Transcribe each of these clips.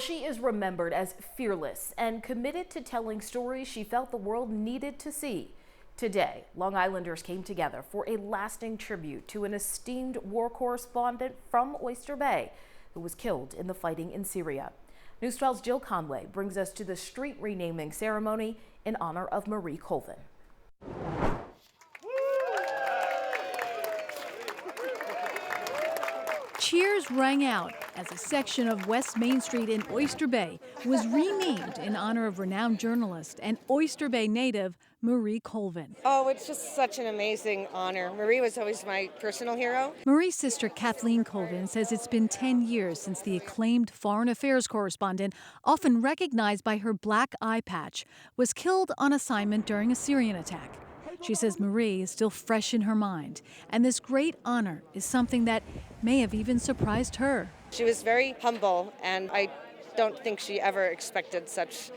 She is remembered as fearless and committed to telling stories she felt the world needed to see. Today, Long Islanders came together for a lasting tribute to an esteemed war correspondent from Oyster Bay who was killed in the fighting in Syria. News 12's Jill Conway brings us to the street renaming ceremony in honor of Marie Colvin. Cheers rang out as a section of West Main Street in Oyster Bay was renamed in honor of renowned journalist and Oyster Bay native Marie Colvin. Oh, it's just such an amazing honor. Marie was always my personal hero. Marie's sister Kathleen Colvin says it's been 10 years since the acclaimed foreign affairs correspondent, often recognized by her black eye patch, was killed on assignment during a Syrian attack. She says Marie is still fresh in her mind, and this great honor is something that may have even surprised her. She was very humble, and I don't think she ever expected such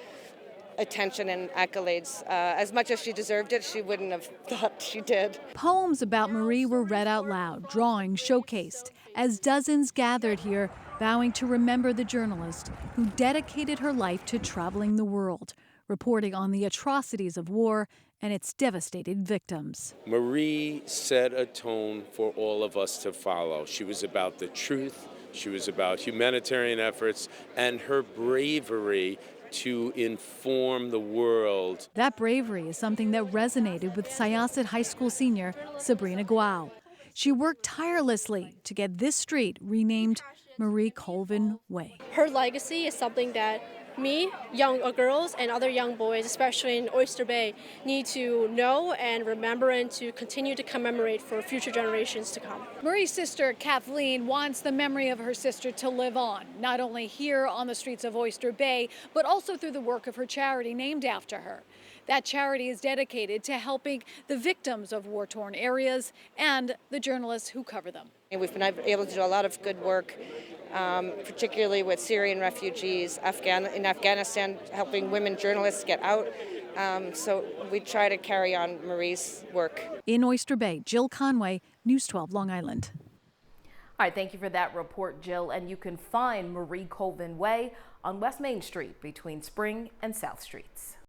attention and accolades. As much as she deserved it, she wouldn't have thought she did. Poems about Marie were read out loud, drawings showcased, as dozens gathered here, vowing to remember the journalist who dedicated her life to traveling the world, reporting on the atrocities of war and its devastated victims. Marie set a tone for all of us to follow. She was about the truth, she was about humanitarian efforts, and her bravery to inform the world. That bravery is something that resonated with Syosset High School senior Sabrina Guao. She worked tirelessly to get this street renamed Marie Colvin Way. Her legacy is something that me, young girls, and other young boys, especially in Oyster Bay, need to know and remember and to continue to commemorate for future generations to come. Marie's sister, Kathleen, wants the memory of her sister to live on, not only here on the streets of Oyster Bay, but also through the work of her charity named after her. That charity is dedicated to helping the victims of war-torn areas and the journalists who cover them. And we've been able to do a lot of good work, particularly with Syrian refugees, in Afghanistan, helping women journalists get out. So we try to carry on Marie's work. In Oyster Bay, Jill Conway, News 12, Long Island. All right, thank you for that report, Jill. And you can find Marie Colvin Way on West Main Street between Spring and South Streets.